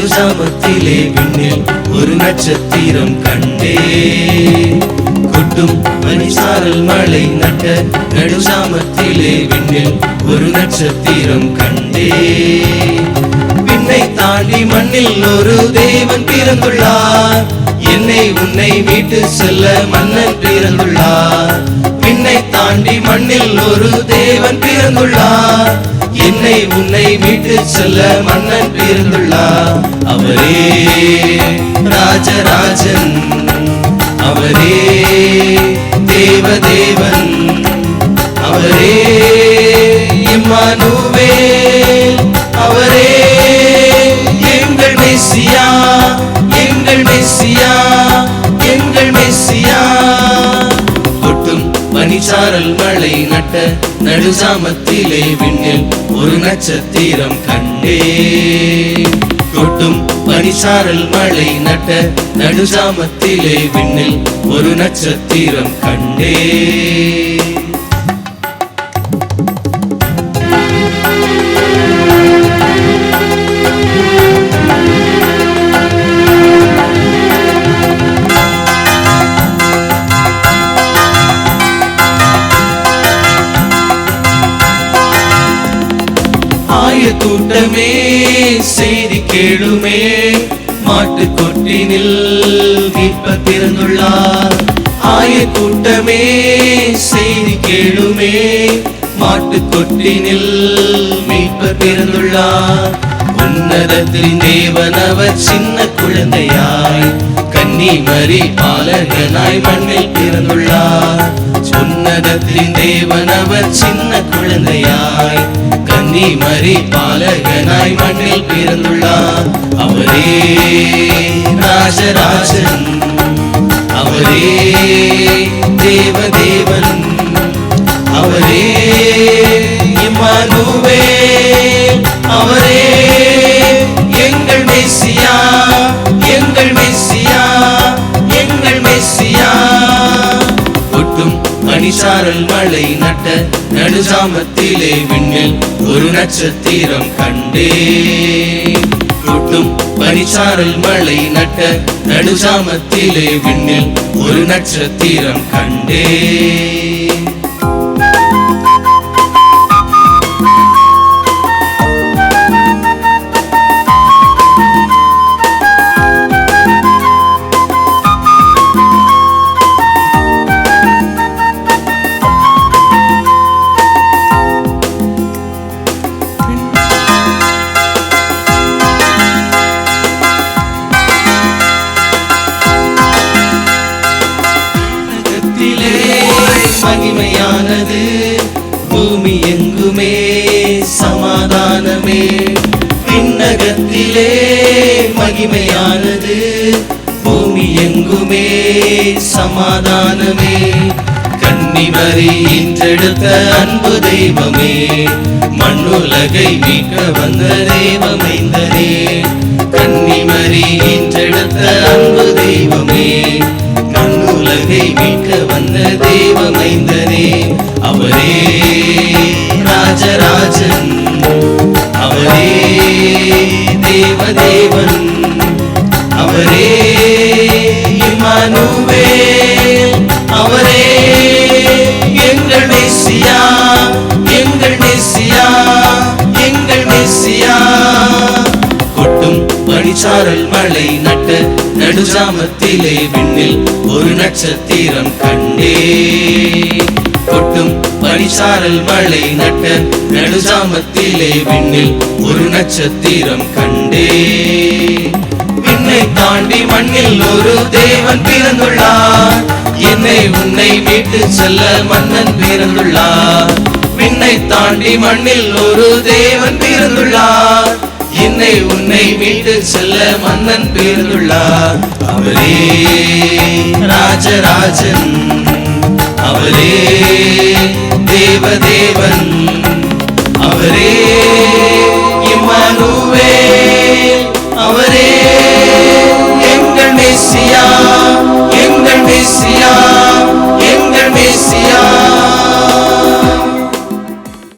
நடுசாமத்திலே விண்ணில் ஒரு நட்சத்திரம் கண்டே. கொட்டும் பனிசாரல் மழை நட்ட நடுசாமத்திலே விண்ணில் ஒரு நட்சத்திரம் கண்டே. விண்ணை தாண்டி மண்ணில் ஒரு தேவன் பிறந்துள்ளார், என்னை உன்னை மீட்டு செல்ல மன்னன் பிறந்துள்ளார். விண்ணை தாண்டி மண்ணில் ஒரு தேவன் பிறந்துள்ளார், என்னை உன்னை மீட்டு செல்ல மன்னன் பிறந்துள்ளார். அவரே ராஜராஜன், அவரே தேவதேவன், அவரே இம்மானுவேல், அவரே எங்கள் மெசியா, எங்கள் மெசியா, எங்கள் மெசியா. கொட்டும் பனிசாரல் மழை நட்ட நடுசாமத்திலே விண்ணில் ஒரு நட்சத்திரம் கண்டே. கொட்டும் பனிசாரல் மழை நட்ட நடுசாமத்திலே விண்ணில் ஒரு நட்சத்திரம் கண்டே. கூட்டமே செய்தி கேளுமே, மாட்டு கொட்டினில் மீட்பர் பிறந்துள்ளார். ஆய கூட்டமே செய்தி கேளுமே, மாட்டு கொட்டினில் மீட்பர் பிறந்துள்ளார். உன்னதத்தின் தேவன் அவர் சின்ன குழந்தையாய், கன்னி மரி பாலகனாய் மண்ணில் பிறந்துள்ளார். உன்னதத்தின் தேவன் அவர் சின்ன குழந்தையாய், கன்னி மரி பாலகனாய் மண்ணில் பிறந்துள்ளார். அவரே ராஜராஜன், அவரே தேவதேவன், அவரே இம்மானுவேல், அவரே எங்கள் மெசியா, எங்கள் மெசியா, எங்கள் மெசியா. கொட்டும் பனிசாரல் மழை நட்ட நடுசாமத்திலே விண்ணில் ஒரு நட்சத்திரம் கண்டே. கொட்டும் பனிசாரல் மழை நட்ட நடுசாமத்திலே விண்ணில் ஒரு நட்சத்திரம் கண்டே. மகிமையானது பூமி எங்குமே சமாதானமே. விண்ணகத்திலே மகிமையானது பூமி எங்குமே சமாதானமே. கன்னிமரி ஈன்றெடுத்த அன்பு தெய்வமே, மண்ணுலகை மீட்க வந்த தெய்வமைந்தனே. கன்னிமரி ஈன்றெடுத்த அன்பு தெய்வமே, மண்ணுலகை மீட்க வந்த தெய்வமைந்தனே. அவரே ராஜராஜன், அவரே தேவதேவன், அவரே இம்மானுவேல், அவரே எங்கள் மெசியா, எங்கள் மெசியா, எங்கள் மெசியா. கொட்டும் பனிசாரல் மழை நட்ட நடுசாமத்திலே விண்ணில் ஒரு நட்சத்திரம் கண்டே. கொட்டும் பனிசாரல் மழை நட்ட நடுசாமத்திலே விண்ணில் ஒரு நட்சத்திரம் கண்டே. விண்ணை தாண்டி மண்ணில் ஒரு தேவன் பிறந்துள்ளார், என்னை உன்னை மீட்டு செல்ல மன்னன் பிறந்துள்ளார். விண்ணை தாண்டி மண்ணில் ஒரு தேவன் பிறந்துள்ளார், என்னை உன்னை மீட்டு செல்ல மன்னன் பிறந்துள்ளார். அவரே ராஜராஜன், அவரே தேவதேவன்,